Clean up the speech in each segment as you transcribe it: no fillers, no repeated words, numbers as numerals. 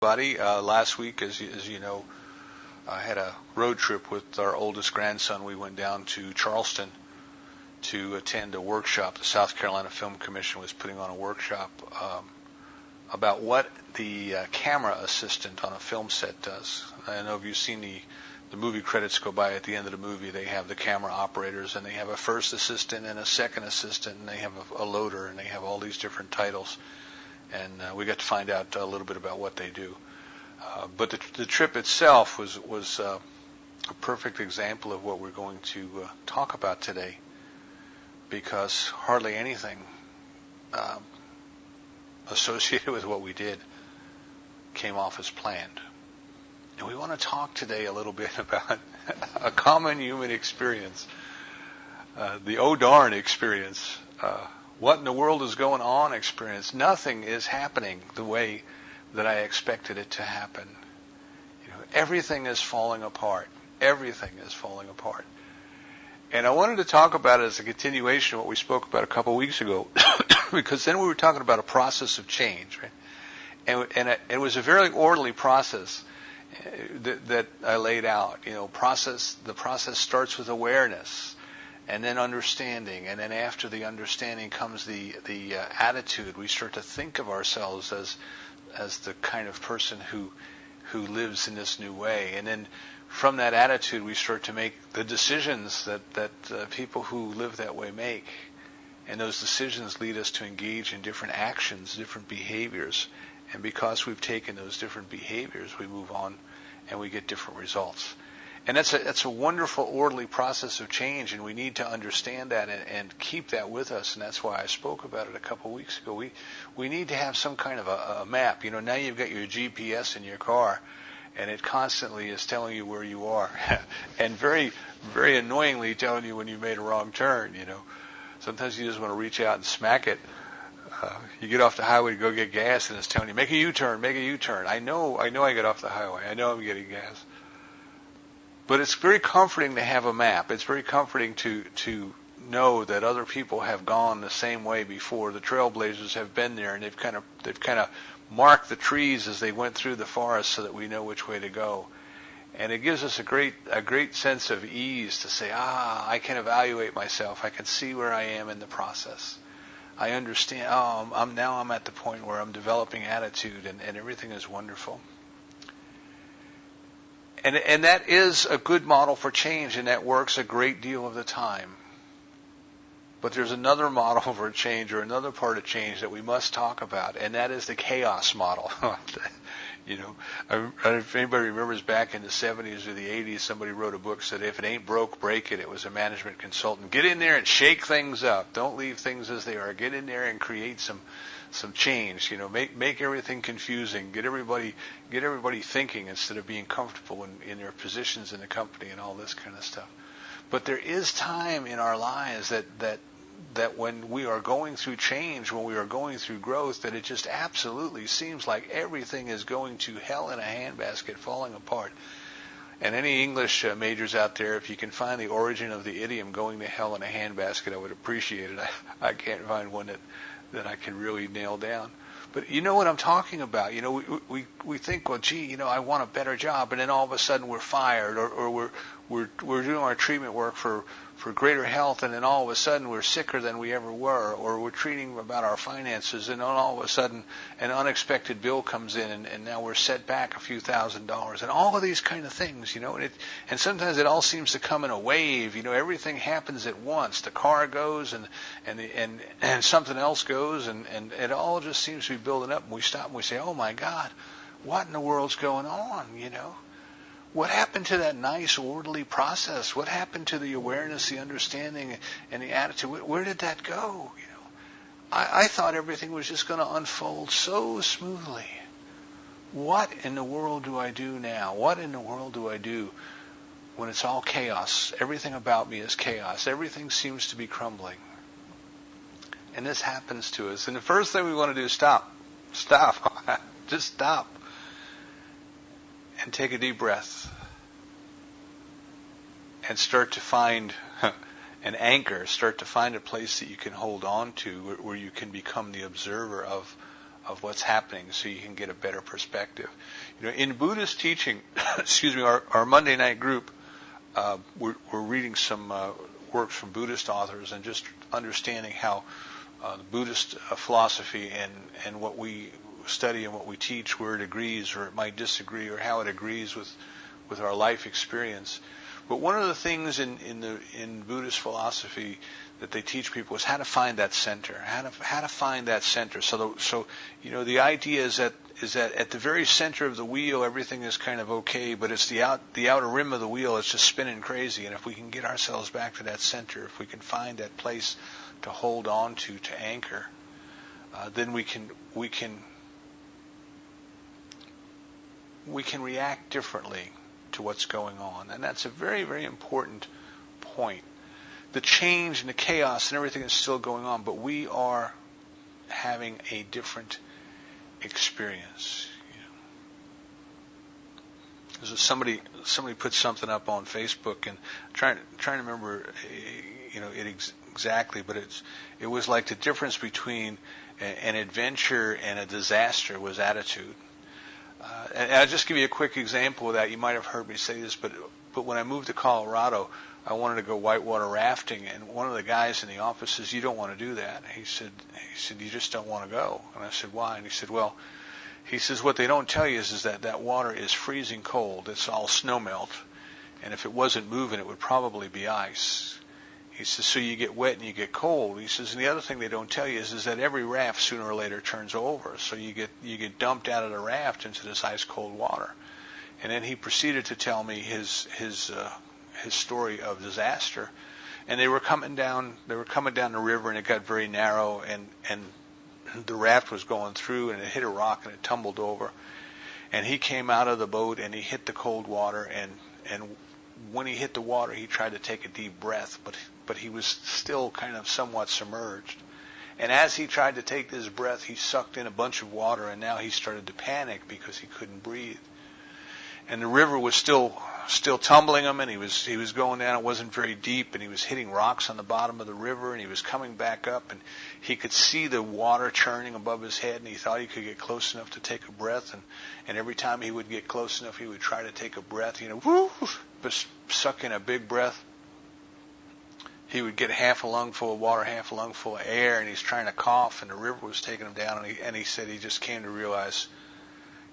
Buddy, last week, as you know, I had a road trip with our oldest grandson. We went down to Charleston to attend a workshop. The South Carolina Film Commission was putting on a workshop about what the camera assistant on a film set does. I don't know if you've seen the movie credits go by at the end of the movie. They have the camera operators, and they have a first assistant and a second assistant, and they have a loader, and they have all these different titles. And we got to find out a little bit about what they do. But the trip itself was a perfect example of what we're going to talk about today, because hardly anything associated with what we did came off as planned. And we want to talk today a little bit about a common human experience, the oh darn experience, what in the world is going on experience. Nothing is happening the way that I expected it to happen. Everything is falling apart. Everything is falling apart. And I wanted to talk about it as a continuation of what we spoke about a couple of weeks ago, because then we were talking about a process of change, right? And it was a very orderly process that I laid out. The process starts with awareness, and then understanding, and then after the understanding comes the attitude. We start to think of ourselves as the kind of person who lives in this new way, and then from that attitude we start to make the decisions that people who live that way make, and those decisions lead us to engage in different actions, different behaviors, and because we've taken those different behaviors, we move on and we get different results. And that's a wonderful, orderly process of change, and we need to understand that and keep that with us. And that's why I spoke about it a couple of weeks ago. We need to have some kind of a map. Now you've got your GPS in your car, and it constantly is telling you where you are, and very, very annoyingly telling you when you made a wrong turn. Sometimes you just want to reach out and smack it. You get off the highway to go get gas, and it's telling you, make a U-turn, make a U-turn. I know I get off the highway. I know I'm getting gas. But it's very comforting to have a map. It's very comforting to know that other people have gone the same way before. The trailblazers have been there, and they've kind of marked the trees as they went through the forest so that we know which way to go. And it gives us a great sense of ease to say, I can evaluate myself. I can see where I am in the process. I understand. I'm at the point where I'm developing attitude, and everything is wonderful. And that is a good model for change, and that works a great deal of the time. But there's another model for change, or another part of change that we must talk about, and that is the chaos model. If anybody remembers back in the 70s or the 80s, somebody wrote a book that said, if it ain't broke, break it. It was a management consultant. Get in there and shake things up. Don't leave things as they are. Get in there and create some change. Make everything confusing. Get everybody thinking instead of being comfortable in their positions in the company and all this kind of stuff. But there is time in our lives that when we are going through change, when we are going through growth, that it just absolutely seems like everything is going to hell in a handbasket, falling apart. And any English majors out there, if you can find the origin of the idiom going to hell in a handbasket, I would appreciate it. I can't find one that I can really nail down. But you know what I'm talking about. We think, well, gee, I want a better job, and then all of a sudden we're fired, or we're doing our treatment work for greater health, and then all of a sudden we're sicker than we ever were, or we're treating about our finances, and then all of a sudden an unexpected bill comes in, and now we're set back a few $1,000s, and all of these kind of things, and sometimes it all seems to come in a wave. Everything happens at once. The car goes, and something else goes, and it all just seems to be building up, and we stop and we say, oh my God, what in the world's going on? What happened to that nice, orderly process? What happened to the awareness, the understanding, and the attitude? Where did that go? I thought everything was just going to unfold so smoothly. What in the world do I do now? What in the world do I do when it's all chaos? Everything about me is chaos. Everything seems to be crumbling. And this happens to us. And the first thing we want to do is stop. Stop. Just stop. And take a deep breath and start to find an anchor, start to find a place that you can hold on to where you can become the observer of of what's happening so you can get a better perspective. In Buddhist teaching, our Monday night group, we're reading some works from Buddhist authors and just understanding how the Buddhist philosophy and what we study and what we teach, where it agrees or it might disagree, or how it agrees with our life experience. But one of the things in Buddhist philosophy that they teach people is how to find that center, how to find that center. So the idea is that at the very center of the wheel, everything is kind of okay, but it's the outer rim of the wheel, it's just spinning crazy. And if we can get ourselves back to that center, if we can find that place to hold on to anchor, then we can react differently to what's going on. And that's a very, very important point. The change and the chaos and everything is still going on, but we are having a different experience. Somebody put something up on Facebook, and trying to remember it exactly, but it was like the difference between an adventure and a disaster was attitude. And I'll just give you a quick example of that. You might have heard me say this, but when I moved to Colorado, I wanted to go whitewater rafting, and one of the guys in the office says, "You don't want to do that." He said, "You just don't want to go." And I said, "Why?" And he said, "Well," he says, "what they don't tell you is that water is freezing cold. It's all snow melt, and if it wasn't moving, it would probably be ice." He says, "So you get wet and you get cold." He says, "And the other thing they don't tell you is that every raft sooner or later turns over. So you get dumped out of the raft into this ice cold water." And then he proceeded to tell me his story of disaster. And they were coming down the river, and it got very narrow, and the raft was going through, and it hit a rock and it tumbled over. And he came out of the boat and he hit the cold water, and when he hit the water, he tried to take a deep breath, but he was still kind of somewhat submerged. And as he tried to take this breath, he sucked in a bunch of water, and now he started to panic because he couldn't breathe. And the river was still tumbling him, and he was going down. It wasn't very deep, and he was hitting rocks on the bottom of the river, and he was coming back up, and he could see the water churning above his head, and he thought he could get close enough to take a breath, and every time he would get close enough, he would try to take a breath, but suck in a big breath. He would get half a lung full of water, half a lung full of air, and he's trying to cough, and the river was taking him down, and he said he just came to realize,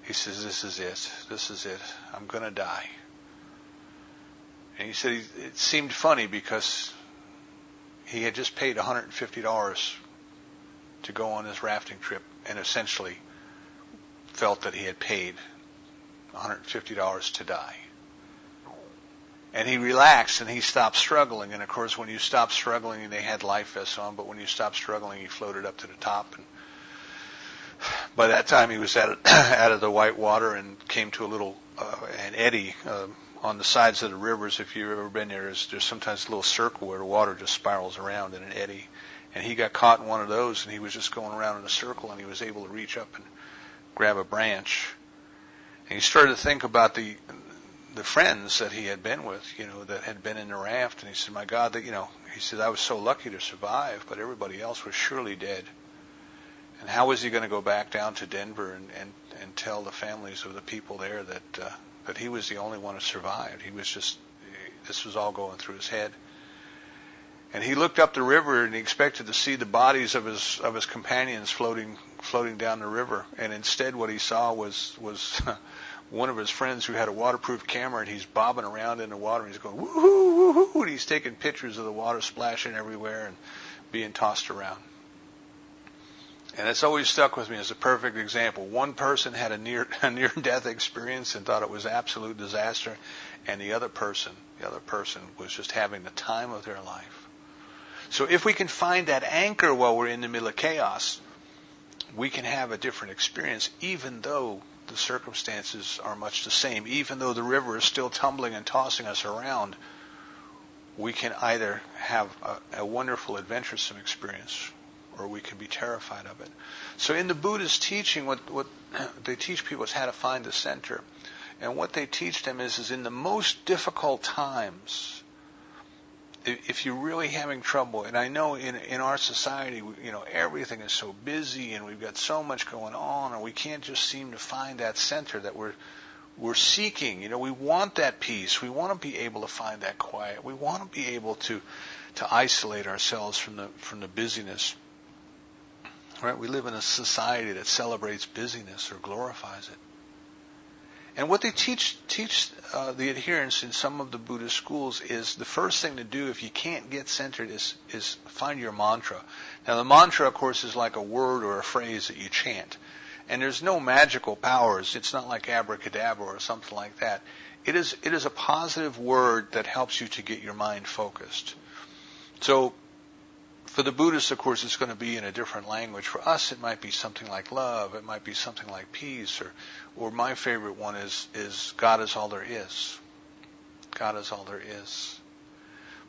he says, this is it, I'm going to die. And he said it seemed funny because he had just paid $150 to go on this rafting trip, and essentially felt that he had paid $150 to die. And he relaxed and he stopped struggling. And of course, when you stop struggling, they had life vests on, but when you stopped struggling, he floated up to the top. And by that time, he was out of the white water and came to a little an eddy on the sides of the rivers. If you've ever been there, there's sometimes a little circle where the water just spirals around in an eddy. And he got caught in one of those, and he was just going around in a circle, and he was able to reach up and grab a branch. And he started to think about the friends that he had been with, that had been in the raft. And he said, my God, he said, I was so lucky to survive, but everybody else was surely dead. And how was he going to go back down to Denver and tell the families of the people there that he was the only one who survived? This was all going through his head. And he looked up the river, and he expected to see the bodies of his companions floating down the river. And instead, what he saw was one of his friends who had a waterproof camera, and he's bobbing around in the water, and he's going, woohoo, woohoo, and he's taking pictures of the water splashing everywhere and being tossed around. And it's always stuck with me as a perfect example. One person had a near-death experience and thought it was absolute disaster, and the other person was just having the time of their life. So if we can find that anchor while we're in the middle of chaos, we can have a different experience, even though the circumstances are much the same. Even though the river is still tumbling and tossing us around, we can either have a wonderful, adventuresome experience, or we can be terrified of it. So in the Buddhist teaching, what they teach people is how to find the center. And what they teach them is in the most difficult times, if you're really having trouble, and I know in our society, everything is so busy and we've got so much going on, and we can't just seem to find that center that we're seeking. We want that peace. We want to be able to find that quiet. We want to be able to isolate ourselves from the busyness. Right? We live in a society that celebrates busyness or glorifies it. And what they teach the adherents in some of the Buddhist schools is the first thing to do if you can't get centered is find your mantra. Now the mantra, of course, is like a word or a phrase that you chant. And there's no magical powers. It's not like abracadabra or something like that. It is a positive word that helps you to get your mind focused. So for the Buddhists, of course, it's going to be in a different language. For us, it might be something like love. It might be something like peace. Or my favorite one is God is all there is. God is all there is.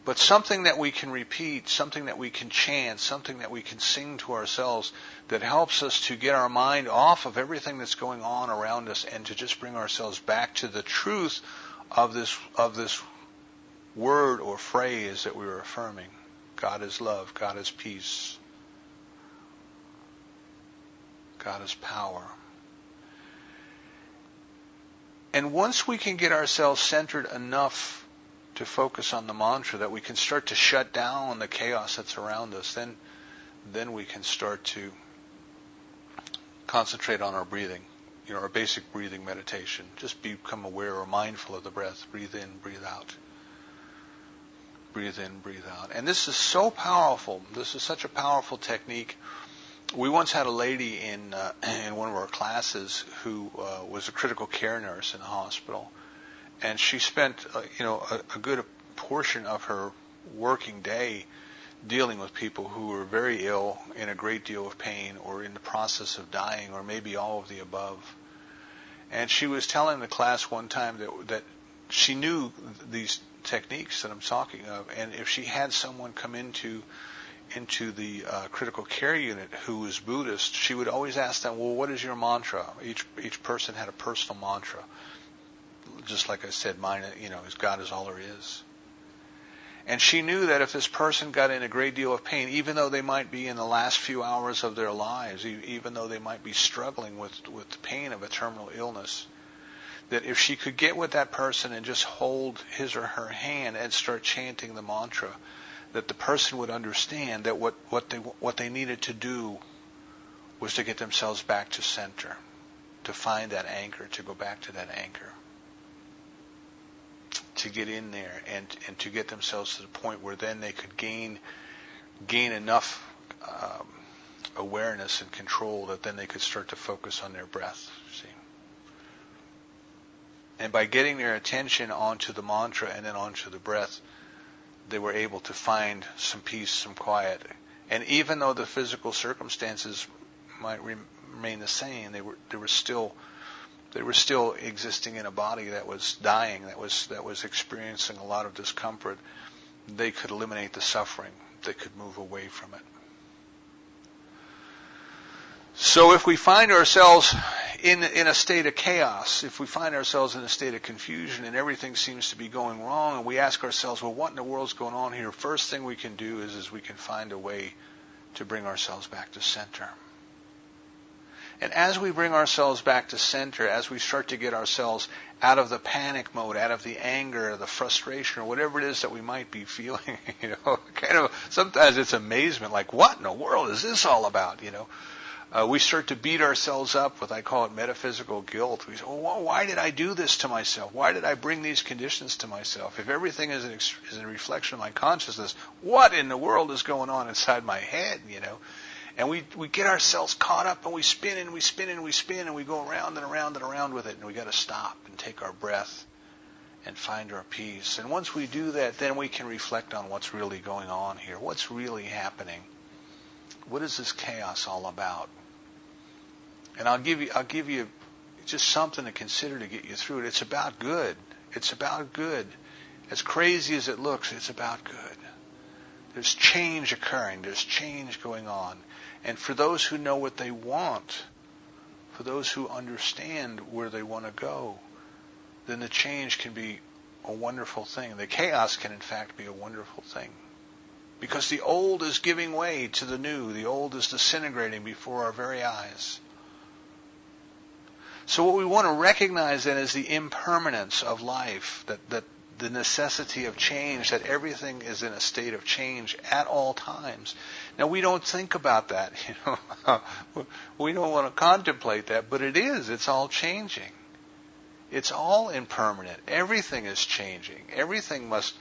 But something that we can repeat, something that we can chant, something that we can sing to ourselves that helps us to get our mind off of everything that's going on around us and to just bring ourselves back to the truth of this word or phrase that we were affirming. God is love. God is peace. God is power. And once we can get ourselves centered enough to focus on the mantra that we can start to shut down the chaos that's around us, then we can start to concentrate on our breathing, our basic breathing meditation. Just become aware or mindful of the breath. Breathe in, breathe out. Breathe in, breathe out. And this is so powerful. This is such a powerful technique. We once had a lady in one of our classes who was a critical care nurse in a hospital, and she spent a good portion of her working day dealing with people who were very ill, in a great deal of pain, or in the process of dying, or maybe all of the above. And she was telling the class one time that she knew these techniques that I'm talking of, and if she had someone come into the critical care unit who was Buddhist, she would always ask them, well, what is your mantra? Each person had a personal mantra. Just like I said, mine, is God is all there is. And she knew that if this person got in a great deal of pain, even though they might be in the last few hours of their lives, even though they might be struggling with the pain of a terminal illness, that if she could get with that person and just hold his or her hand and start chanting the mantra, that the person would understand that what they needed to do was to get themselves back to center, to find that anchor, to go back to that anchor, to get in there and to get themselves to the point where then they could gain enough awareness and control that then they could start to focus on their breath. See. And by getting their attention onto the mantra and then onto the breath, they were able to find some peace, some quiet. And even though the physical circumstances might remain the same, they were still existing in a body that was dying, that was experiencing a lot of discomfort. They could eliminate the suffering. They could move away from it. So if we find ourselves in a state of chaos, if we find ourselves in a state of confusion and everything seems to be going wrong, and we ask ourselves, well, what in the world's going on here? First thing we can do is we can find a way to bring ourselves back to center. And as we bring ourselves back to center, as we start to get ourselves out of the panic mode, out of the anger, the frustration, or whatever it is that we might be feeling, kind of sometimes it's amazement, like, what in the world is this all about, we start to beat ourselves up with, I call it metaphysical guilt. We say, well, why did I do this to myself? Why did I bring these conditions to myself? If everything is a reflection of my consciousness, what in the world is going on inside my head, And we get ourselves caught up, and we spin and we spin and we spin, and we go around and around and around with it, and we got to stop and take our breath and find our peace. And once we do that, then we can reflect on what's really going on here. What's really happening? What is this chaos all about? And I'll give you just something to consider to get you through it. It's about good. It's about good. As crazy as it looks, it's about good. There's change occurring. There's change going on. And for those who know what they want, for those who understand where they want to go, then the change can be a wonderful thing. The chaos can in fact be a wonderful thing. Because the old is giving way to the new. The old is disintegrating before our very eyes. So what we want to recognize then is the impermanence of life, that the necessity of change, that everything is in a state of change at all times. Now we don't think about that, we don't want to contemplate that, but it is. It's all changing. It's all impermanent. Everything is changing. Everything must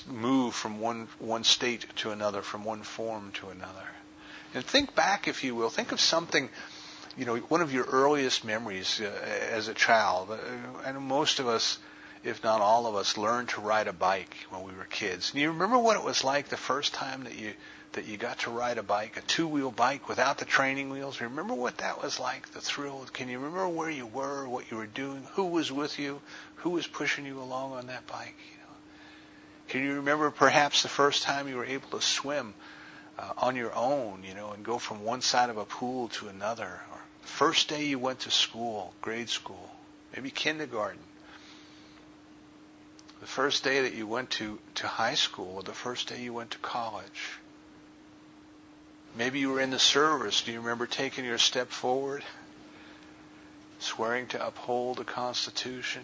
move from one state to another, from one form to another. And think back, if you will. Think of something, one of your earliest memories as a child. I know most of us, if not all of us, learned to ride a bike when we were kids. And you remember what it was like the first time that you got to ride a bike, a two-wheel bike without the training wheels? Remember what that was like, the thrill? Can you remember where you were, what you were doing, who was with you, who was pushing you along on that bike? Can you remember perhaps the first time you were able to swim on your own, and go from one side of a pool to another? Or the first day you went to school, grade school, maybe kindergarten. The first day that you went to high school, or the first day you went to college. Maybe you were in the service. Do you remember taking your step forward, swearing to uphold the Constitution?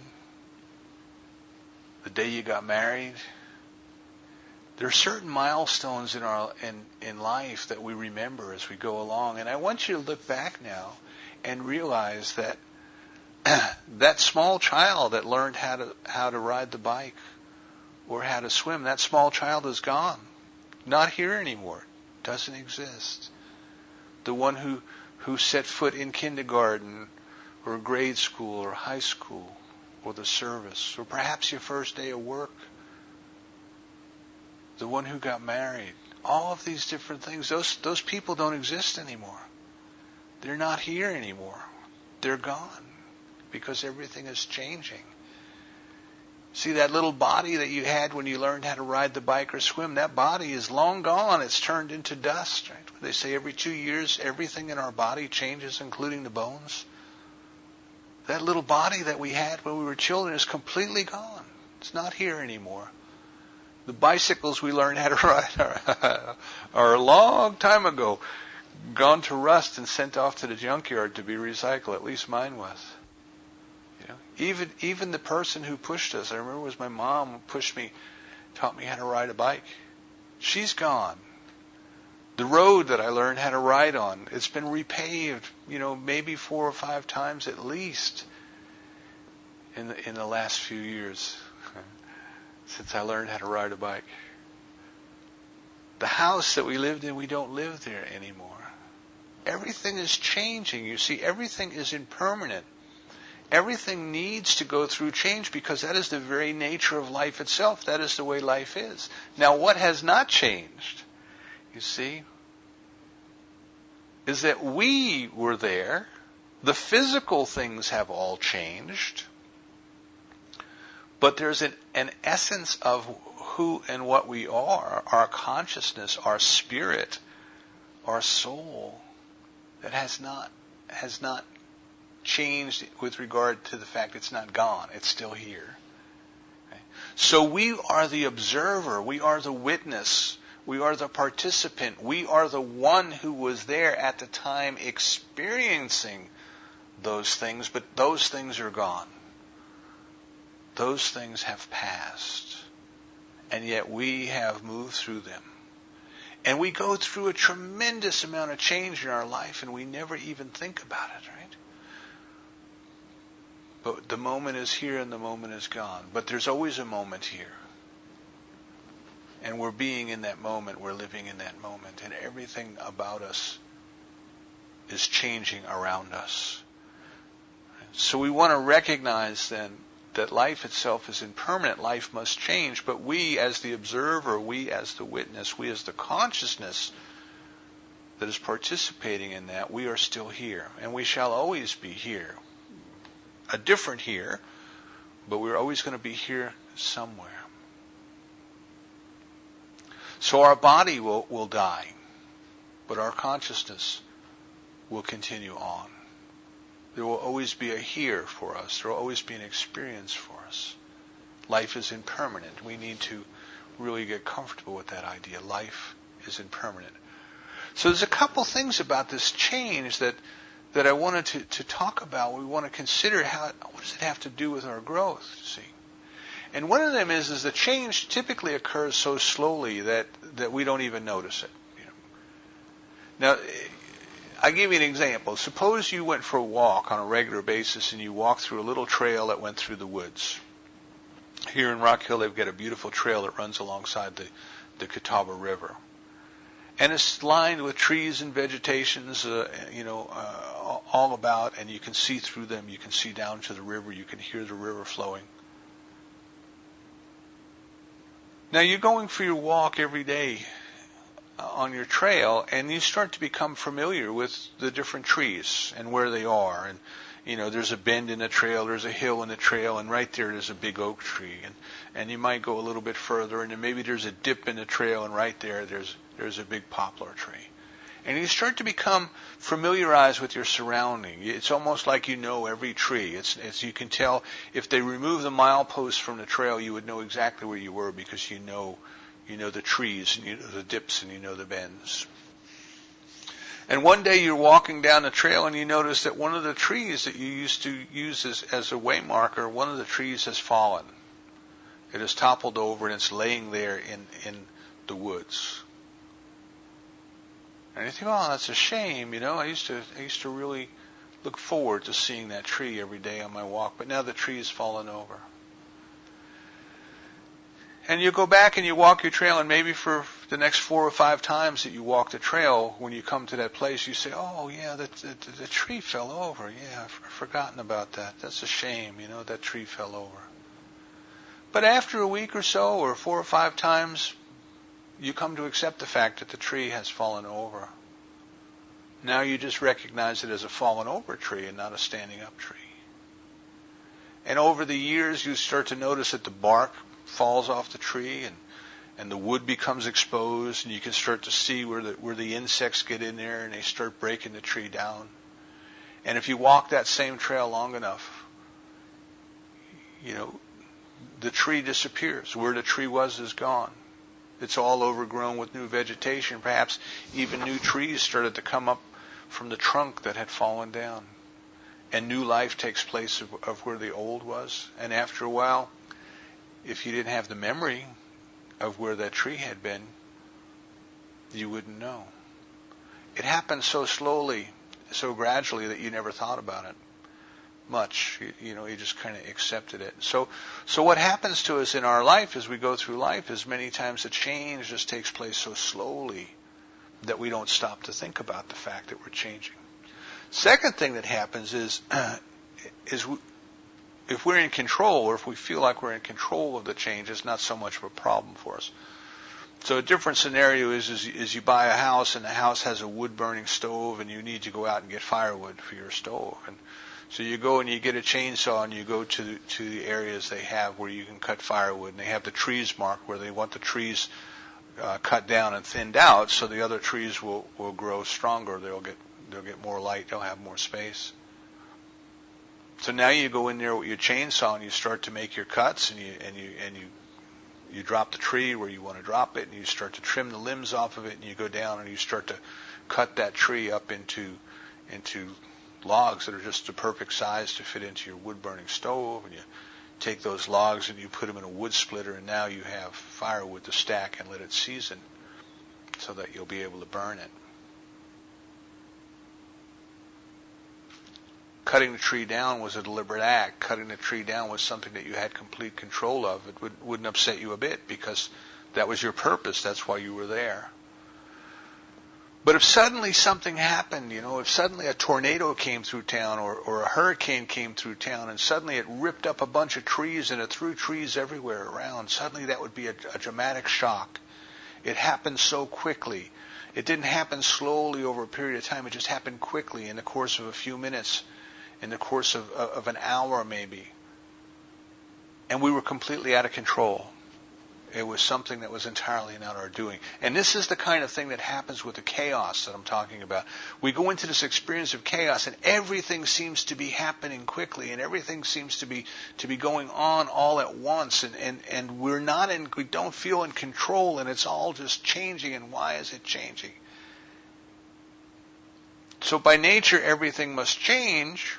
The day you got married? There are certain milestones in life that we remember as we go along. And I want you to look back now and realize that that small child that learned how to ride the bike or how to swim, that small child is gone. Not here anymore. Doesn't exist. The one who set foot in kindergarten or grade school or high school or the service, or perhaps your first day of work, the one who got married, all of these different things, those people don't exist anymore. They're not here anymore. They're gone because everything is changing. See, that little body that you had when you learned how to ride the bike or swim, that body is long gone. It's turned into dust. Right? They say every 2 years, everything in our body changes, including the bones. That little body that we had when we were children is completely gone. It's not here anymore. The bicycles we learned how to ride are a long time ago gone to rust and sent off to the junkyard to be recycled. At least mine was. Even the person who pushed us, I remember it was my mom who pushed me, taught me how to ride a bike. She's gone. The road that I learned how to ride on, it's been repaved, maybe 4 or 5 times at least in the last few years. Since I learned how to ride a bike. The house that we lived in, we don't live there anymore. Everything is changing. You see, everything is impermanent. Everything needs to go through change because that is the very nature of life itself. That is the way life is. Now, what has not changed, you see, is that we were there. The physical things have all changed. But there's an essence of who and what we are, our consciousness, our spirit, our soul, that has not changed with regard to the fact it's not gone. It's still here. Okay? So we are the observer. We are the witness. We are the participant. We are the one who was there at the time experiencing those things, but those things are gone. Those things have passed, and yet we have moved through them. And we go through a tremendous amount of change in our life, and we never even think about it, right? But the moment is here and the moment is gone. But there's always a moment here. And we're being in that moment, we're living in that moment, and everything about us is changing around us. So we want to recognize then that life itself is impermanent. Life must change. But we as the observer, we as the witness, we as the consciousness that is participating in that, we are still here. And we shall always be here. A different here, but we're always going to be here somewhere. So our body will die, but our consciousness will continue on. There will always be a here for us. There will always be an experience for us. Life is impermanent. We need to really get comfortable with that idea. Life is impermanent. So there's a couple things about this change that I wanted to talk about. We want to consider what does it have to do with our growth, see? And one of them is the change typically occurs so slowly that we don't even notice it. Now, I'll give you an example. Suppose you went for a walk on a regular basis and you walked through a little trail that went through the woods. Here in Rock Hill, they've got a beautiful trail that runs alongside the Catawba River. And it's lined with trees and vegetations, all about, and you can see through them. You can see down to the river. You can hear the river flowing. Now, you're going for your walk every day on your trail, and you start to become familiar with the different trees and where they are. And, there's a bend in the trail, there's a hill in the trail, and right there's a big oak tree. And you might go a little bit further, and then maybe there's a dip in the trail, and right there's a big poplar tree. And you start to become familiarized with your surrounding. It's almost like you know every tree. It's you can tell if they remove the milepost from the trail, you would know exactly where you were because you know the trees, and you know the dips, and you know the bends. And one day you're walking down the trail and you notice that one of the trees that you used to use as a way marker, one of the trees has fallen. It has toppled over and it's laying there in the woods. And you think, oh, that's a shame, I used to really look forward to seeing that tree every day on my walk, but now the tree has fallen over. And you go back and you walk your trail, and maybe for the next 4 or 5 times that you walk the trail, when you come to that place, you say, oh, yeah, the tree fell over. Yeah, I've forgotten about that. That's a shame, that tree fell over. But after a week or so, or 4 or 5 times, you come to accept the fact that the tree has fallen over. Now you just recognize it as a fallen over tree and not a standing up tree. And over the years, you start to notice that the bark falls off the tree and the wood becomes exposed, and you can start to see where the insects get in there and they start breaking the tree down. And if you walk that same trail long enough, the tree disappears. Where the tree was is gone. It's all overgrown with new vegetation. Perhaps even new trees started to come up from the trunk that had fallen down. And new life takes place of where the old was. And after a while, if you didn't have the memory of where that tree had been, you wouldn't know. It happened so slowly, so gradually that you never thought about it much. You just kind of accepted it. So what happens to us in our life as we go through life is many times the change just takes place so slowly that we don't stop to think about the fact that we're changing. Second thing that happens is if we're in control, or if we feel like we're in control of the change, it's not so much of a problem for us. So a different scenario is you buy a house, and the house has a wood-burning stove, and you need to go out and get firewood for your stove. And so you go and you get a chainsaw, and you go to the areas they have where you can cut firewood, and they have the trees marked where they want the trees cut down and thinned out, so the other trees will grow stronger. They'll get more light. They'll have more space. So now you go in there with your chainsaw and you start to make your cuts, and you drop the tree where you want to drop it, and you start to trim the limbs off of it, and you go down and you start to cut that tree up into logs that are just the perfect size to fit into your wood-burning stove, and you take those logs and you put them in a wood splitter, and now you have firewood to stack and let it season so that you'll be able to burn it. Cutting the tree down was a deliberate act. Cutting the tree down was something that you had complete control of. It wouldn't upset you a bit because that was your purpose. That's why you were there. But if suddenly something happened, if suddenly a tornado came through town or a hurricane came through town and suddenly it ripped up a bunch of trees and it threw trees everywhere around, suddenly that would be a dramatic shock. It happened so quickly. It didn't happen slowly over a period of time. It just happened quickly in the course of a few minutes, in the course of an hour maybe. And we were completely out of control. It was something that was entirely not our doing. And this is the kind of thing that happens with the chaos that I'm talking about. We go into this experience of chaos, and everything seems to be happening quickly, and everything seems to be going on all at once, and we don't feel in control, and it's all just changing. And why is it changing? So by nature, everything must change,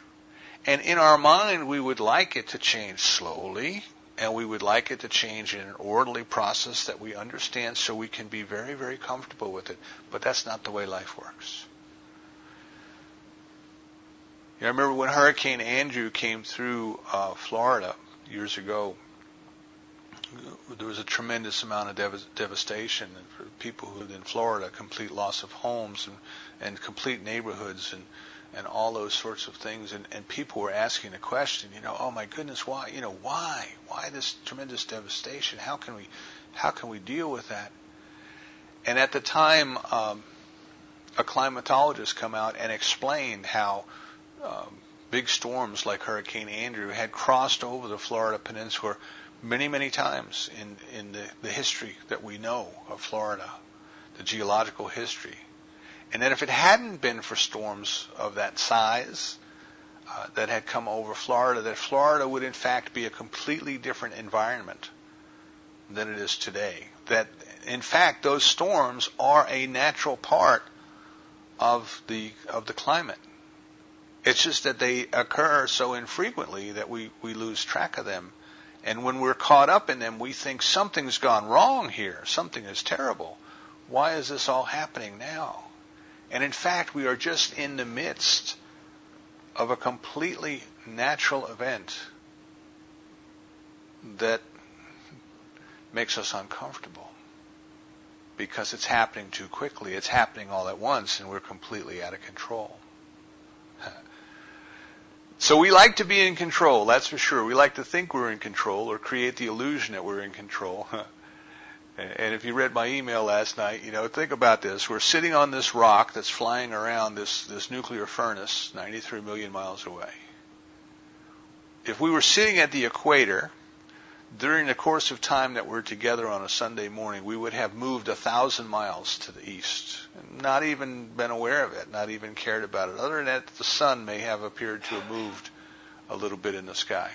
and in our mind, we would like it to change slowly. And we would like it to change in an orderly process that we understand so we can be very, very comfortable with it. But that's not the way life works. I remember when Hurricane Andrew came through Florida years ago, there was a tremendous amount of devastation. And for people who lived in Florida, complete loss of homes and complete neighborhoods and all those sorts of things, and people were asking the question, oh my goodness, why, why this tremendous devastation? How can we deal with that? And at the time, a climatologist come out and explained how big storms like Hurricane Andrew had crossed over the Florida Peninsula many, many times in the history that we know of Florida, the geological history. And that if it hadn't been for storms of that size that had come over Florida, that Florida would in fact be a completely different environment than it is today. That in fact those storms are a natural part of the climate. It's just that they occur so infrequently that we lose track of them. And when we're caught up in them, we think something's gone wrong here. Something is terrible. Why is this all happening now? And in fact, we are just in the midst of a completely natural event that makes us uncomfortable because it's happening too quickly. It's happening all at once, and we're completely out of control. So we like to be in control, that's for sure. We like to think we're in control or create the illusion that we're in control. And if you read my email last night, think about this. We're sitting on this rock that's flying around this nuclear furnace 93 million miles away. If we were sitting at the equator, during the course of time that we're together on a Sunday morning, we would have moved 1,000 miles to the east. Not even been aware of it, not even cared about it. Other than that, the sun may have appeared to have moved a little bit in the sky.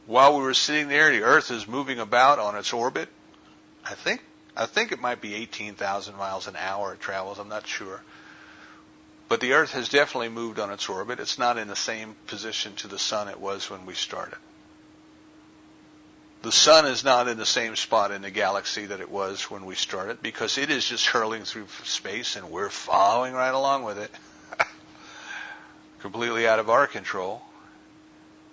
While we were sitting there, the Earth is moving about on its orbit. I think it might be 18,000 miles an hour it travels. I'm not sure. But the Earth has definitely moved on its orbit. It's not in the same position to the sun it was when we started. The sun is not in the same spot in the galaxy that it was when we started because it is just hurling through space and we're following right along with it. Completely out of our control.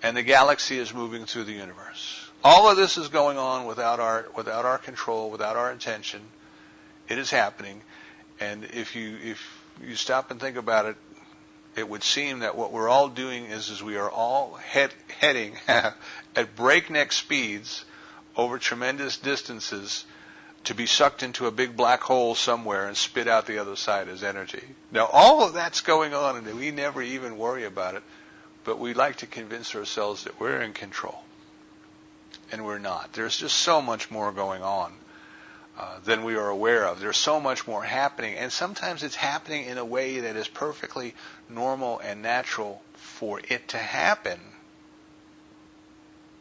And the galaxy is moving through the universe. All of this is going on without our control, without our intention. It is happening. And if you stop and think about it, it would seem that what we're all doing is we are all heading at breakneck speeds over tremendous distances to be sucked into a big black hole somewhere and spit out the other side as energy. Now, all of that's going on, and we never even worry about it. But we like to convince ourselves that we're in control. And we're not. There's just so much more going on than we are aware of. There's so much more happening. And sometimes it's happening in a way that is perfectly normal and natural for it to happen.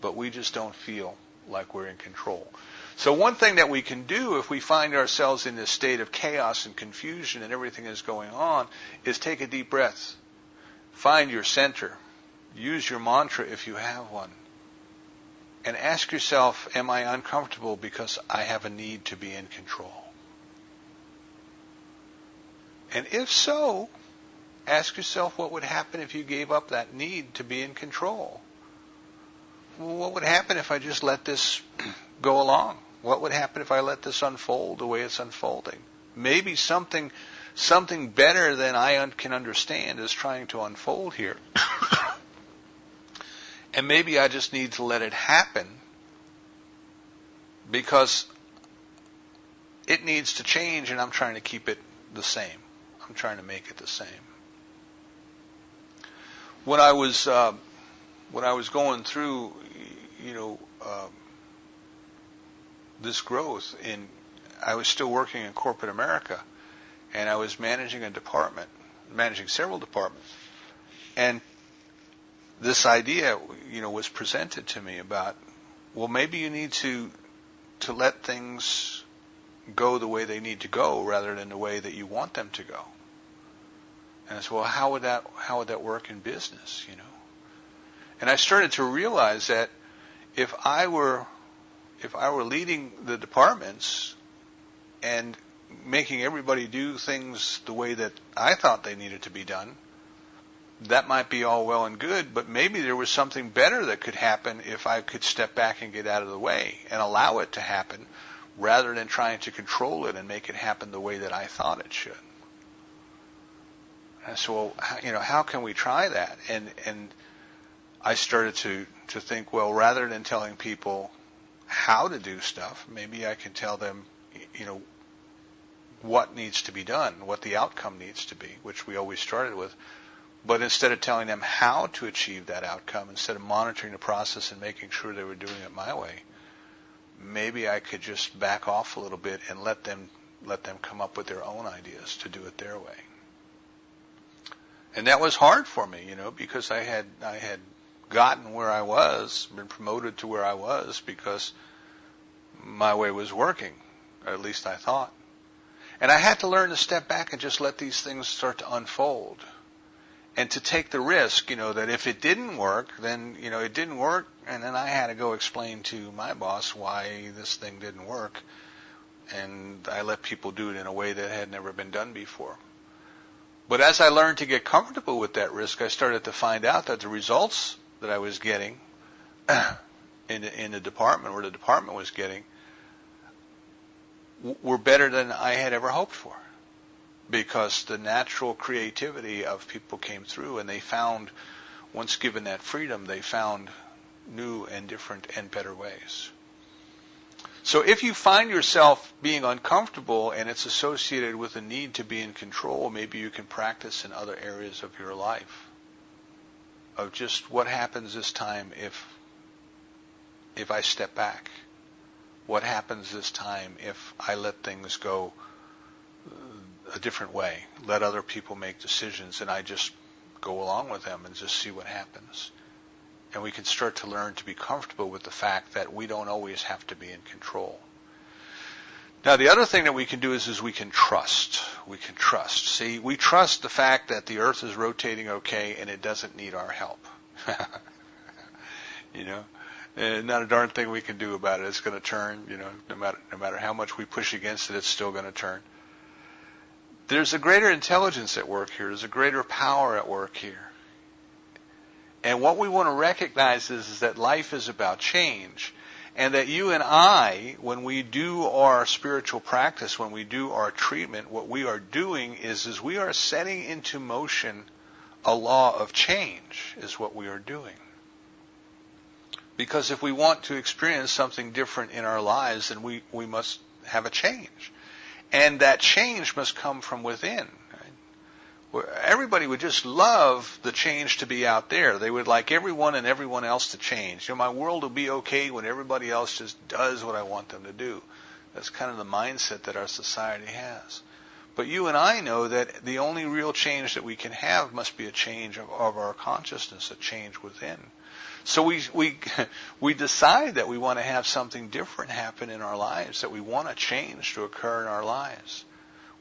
But we just don't feel like we're in control. So one thing that we can do if we find ourselves in this state of chaos and confusion and everything is going on is take a deep breath. Find your center. Use your mantra if you have one. And ask yourself, am I uncomfortable because I have a need to be in control? And if so, ask yourself what would happen if you gave up that need to be in control. Well, what would happen if I just let this go along? What would happen if I let this unfold the way it's unfolding? Maybe something better than I can understand is trying to unfold here. And maybe I just need to let it happen because it needs to change and I'm trying to keep it the same. I'm trying to make it the same. When I was going through, this growth I was still working in corporate America, and I was managing managing several departments. And this idea, was presented to me about, well, maybe you need to let things go the way they need to go rather than the way that you want them to go. And I said, well, how would that work in business, And I started to realize that if I were leading the departments and making everybody do things the way that I thought they needed to be done, that might be all well and good, but maybe there was something better that could happen if I could step back and get out of the way and allow it to happen rather than trying to control it and make it happen the way that I thought it should. And so, how can we try that? And I started to think, well, rather than telling people how to do stuff, maybe I can tell them, what needs to be done, what the outcome needs to be, which we always started with. But instead of telling them how to achieve that outcome, instead of monitoring the process and making sure they were doing it my way, maybe I could just back off a little bit and let them come up with their own ideas to do it their way. And that was hard for me, because I had gotten where I was, been promoted to where I was because my way was working, or at least I thought. And I had to learn to step back and just let these things start to unfold. And to take the risk, that if it didn't work, then, it didn't work, and then I had to go explain to my boss why this thing didn't work. And I let people do it in a way that had never been done before. But as I learned to get comfortable with that risk, I started to find out that the results that I was getting in the department, or the department was getting, were better than I had ever hoped for. Because the natural creativity of people came through, and they found, once given that freedom, they found new and different and better ways. So if you find yourself being uncomfortable and it's associated with a need to be in control, maybe you can practice in other areas of your life. Of just what happens this time if I step back? What happens this time if I let things go a different way, let other people make decisions, and I just go along with them and just see what happens? And we can start to learn to be comfortable with the fact that we don't always have to be in control. Now, the other thing that we can do is we can trust. We can trust. See, we trust the fact that the earth is rotating okay and it doesn't need our help. And not a darn thing we can do about it. It's going to turn, no matter how much we push against it, it's still going to turn. There's a greater intelligence at work here. There's a greater power at work here. And what we want to recognize is that life is about change. And that you and I, when we do our spiritual practice, when we do our treatment, what we are doing is we are setting into motion a law of change, is what we are doing. Because if we want to experience something different in our lives, then we must have a change. And that change must come from within. Everybody would just love the change to be out there. They would like everyone and everyone else to change. My world will be okay when everybody else just does what I want them to do. That's kind of the mindset that our society has. But you and I know that the only real change that we can have must be a change of our consciousness, a change within. So we decide that we want to have something different happen in our lives, that we want a change to occur in our lives.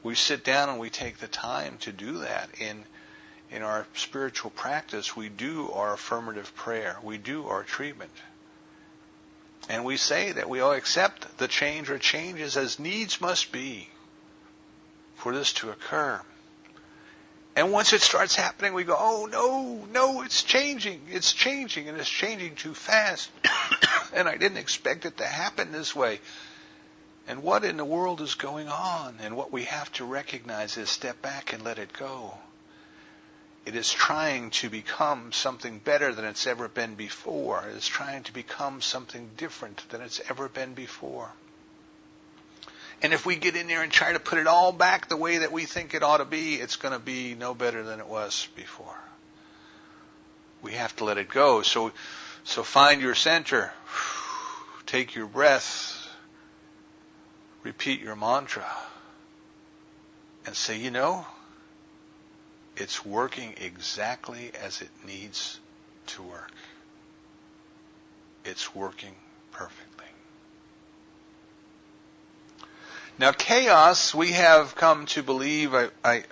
We sit down and we take the time to do that in our spiritual practice. We do our affirmative prayer. We do our treatment. And we say that we all accept the change or changes as needs must be for this to occur. And once it starts happening, we go, oh, no, it's changing, and it's changing too fast. And I didn't expect it to happen this way. And what in the world is going on? And what we have to recognize is step back and let it go. It is trying to become something better than it's ever been before. It is trying to become something different than it's ever been before. And if we get in there and try to put it all back the way that we think it ought to be, it's going to be no better than it was before. We have to let it go. So find your center. Take your breath. repeat your mantra and say, it's working exactly as it needs to work. It's working perfectly. Now, chaos, we have come to believe, I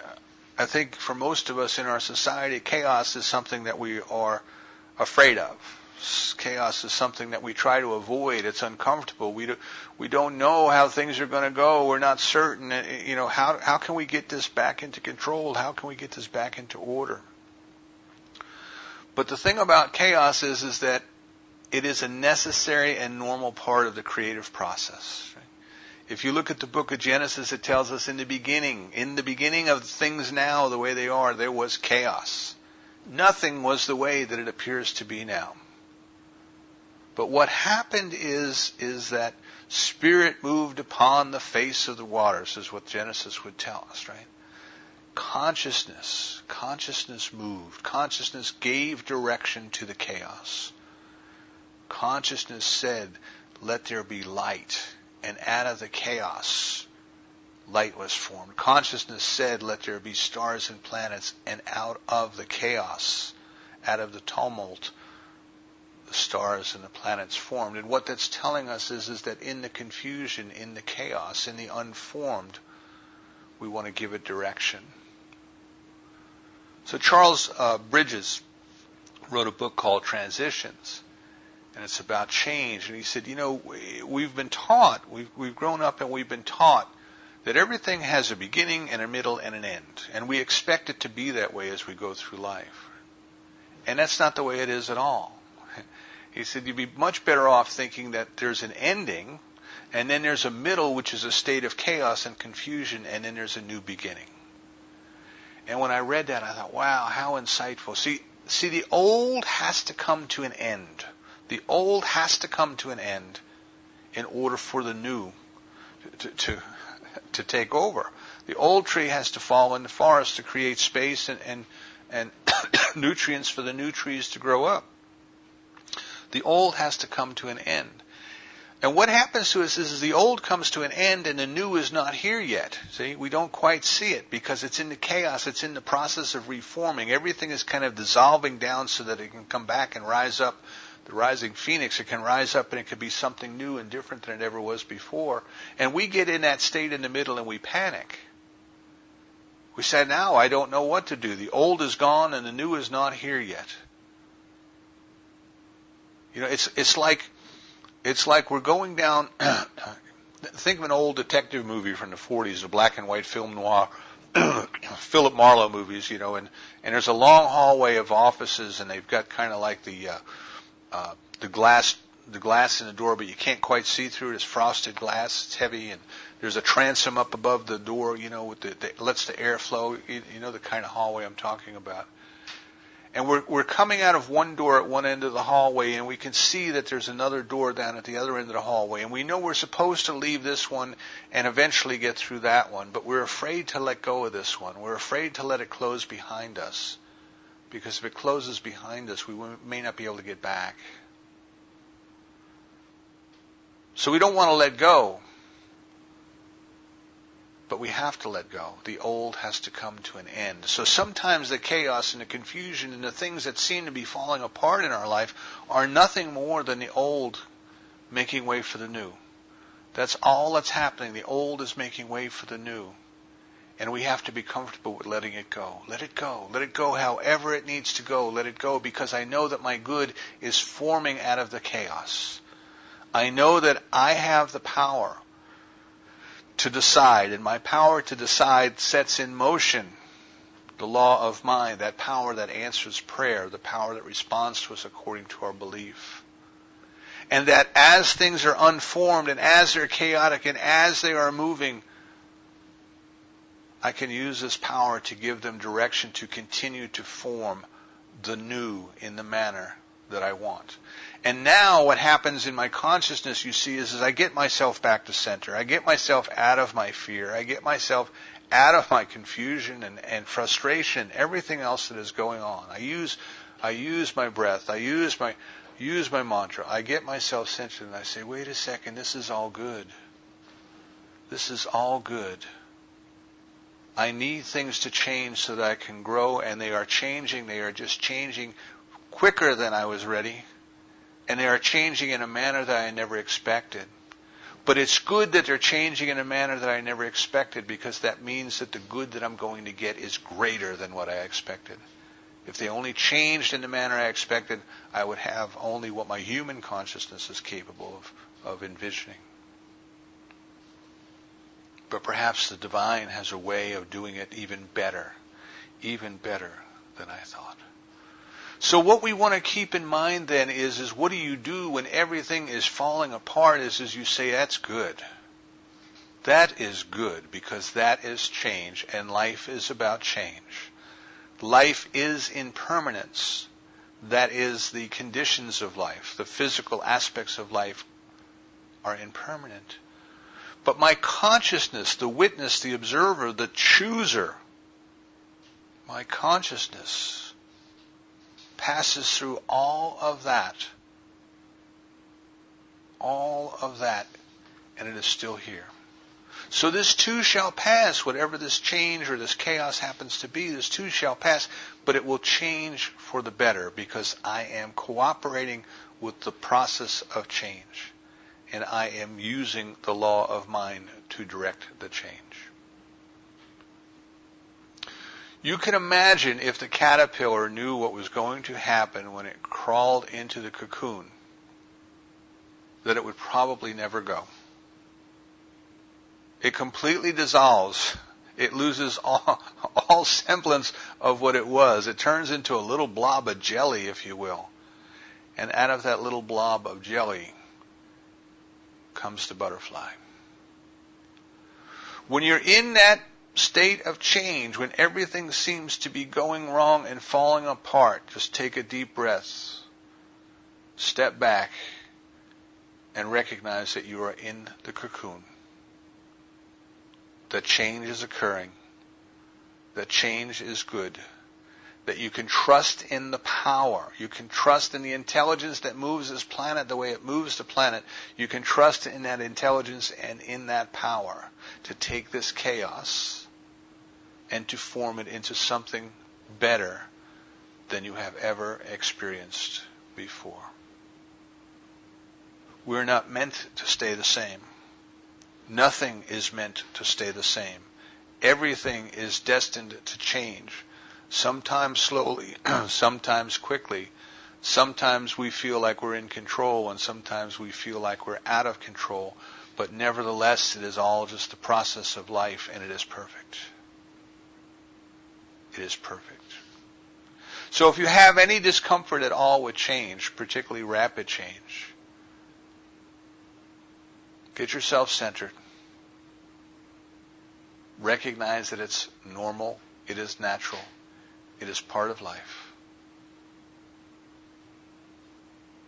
think for most of us in our society, chaos is something that we are afraid of. Chaos is something that we try to avoid. It's uncomfortable. We don't know how things are going to go. We're not certain. How can we get this back into control? How can we get this back into order? But the thing about chaos is that it is a necessary and normal part of the creative process. Right? If you look at the book of Genesis, it tells us in the beginning of things now the way they are, there was chaos. Nothing was the way that it appears to be now. But what happened is that Spirit moved upon the face of the waters, is what Genesis would tell us, right? Consciousness moved. Consciousness gave direction to the chaos. Consciousness said, let there be light. And out of the chaos, light was formed. Consciousness said, let there be stars and planets. And out of the chaos, out of the tumult, the stars and the planets formed. And what that's telling us is that in the confusion, in the chaos, in the unformed, we want to give it direction. So Charles Bridges wrote a book called Transitions, and it's about change. And he said, we've been taught, we've grown up and we've been taught that everything has a beginning and a middle and an end. And we expect it to be that way as we go through life. And that's not the way it is at all. He said you'd be much better off thinking that there's an ending, and then there's a middle, which is a state of chaos and confusion, and then there's a new beginning. And when I read that, I thought, wow, how insightful. See, the old has to come to an end. The old has to come to an end in order for the new to take over. The old tree has to fall in the forest to create space and nutrients for the new trees to grow up. The old has to come to an end. And what happens to us is the old comes to an end and the new is not here yet. See, we don't quite see it because it's in the chaos. It's in the process of reforming. Everything is kind of dissolving down so that it can come back and rise up. The rising phoenix, it can rise up and it can be something new and different than it ever was before. And we get in that state in the middle and we panic. We say, now I don't know what to do. The old is gone and the new is not here yet. It's like we're going down. Think of an old detective movie from the 40s, a black and white film noir, Philip Marlowe movies, and there's a long hallway of offices, and they've got kind of like the glass in the door, but you can't quite see through it. It's frosted glass. It's heavy, and there's a transom up above the door, with that lets the air flow. The kind of hallway I'm talking about. And we're coming out of one door at one end of the hallway, and we can see that there's another door down at the other end of the hallway. And we know we're supposed to leave this one and eventually get through that one, but we're afraid to let go of this one. We're afraid to let it close behind us, because if it closes behind us, we may not be able to get back. So we don't want to let go, but we have to let go. The old has to come to an end. So sometimes the chaos and the confusion and the things that seem to be falling apart in our life are nothing more than the old making way for the new. That's all that's happening. The old is making way for the new. And we have to be comfortable with letting it go. Let it go. Let it go however it needs to go. Let it go, because I know that my good is forming out of the chaos. I know that I have the power to decide, and my power to decide sets in motion the law of mind, that power that answers prayer, the power that responds to us according to our belief. And that as things are unformed and as they're chaotic and as they are moving, I can use this power to give them direction to continue to form the new in the manner that I want. And now what happens in my consciousness, you see, is I get myself back to center. I get myself out of my fear. I get myself out of my confusion and frustration, everything else that is going on. I use my breath. I use my mantra. I get myself centered and I say, wait a second, this is all good. This is all good. I need things to change so that I can grow, and they are changing. They are just changing quicker than I was ready, and they are changing in a manner that I never expected. But it's good that they're changing in a manner that I never expected, because that means that the good that I'm going to get is greater than what I expected. If they only changed in the manner I expected, I would have only what my human consciousness is capable of envisioning. But perhaps the divine has a way of doing it even better than I thought. So what we want to keep in mind then is what do you do when everything is falling apart? Is you say, that's good. That is good, because that is change, and life is about change. Life is impermanence. That is the conditions of life. The physical aspects of life are impermanent. But my consciousness, the witness, the observer, the chooser, my consciousness passes through all of that, and it is still here. So this too shall pass, whatever this change or this chaos happens to be, this too shall pass, but it will change for the better, because I am cooperating with the process of change. And I am using the law of mind to direct the change. You can imagine if the caterpillar knew what was going to happen when it crawled into the cocoon, that it would probably never go. It completely dissolves. It loses all semblance of what it was. It turns into a little blob of jelly, if you will. And out of that little blob of jelly comes the butterfly. When you're in that state of change, when everything seems to be going wrong and falling apart, just take a deep breath, step back, and recognize that you are in the cocoon. That change is occurring. That change is good. That you can trust in the power. You can trust in the intelligence that moves this planet the way it moves the planet. You can trust in that intelligence and in that power to take this chaos and to form it into something better than you have ever experienced before. We're not meant to stay the same. Nothing is meant to stay the same. Everything is destined to change. Sometimes slowly, sometimes quickly. Sometimes we feel like we're in control, and sometimes we feel like we're out of control. But nevertheless, it is all just the process of life, and it is perfect. It is perfect. So if you have any discomfort at all with change, particularly rapid change, get yourself centered. Recognize that it's normal, it is natural, it is part of life.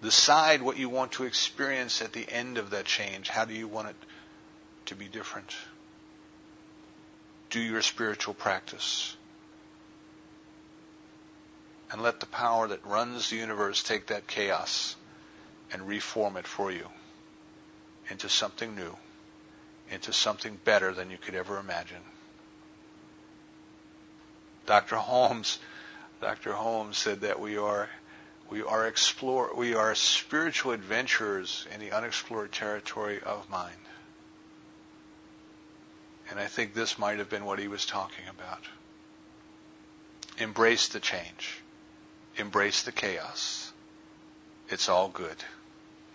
Decide what you want to experience at the end of that change. How do you want it to be different? Do your spiritual practice. And let the power that runs the universe take that chaos and reform it for you into something new, into something better than you could ever imagine. Dr. Holmes said that we are spiritual adventurers in the unexplored territory of mind. And I think this might have been what he was talking about. Embrace the change. Embrace the chaos. It's all good.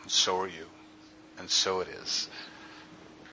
And so are you. And so it is.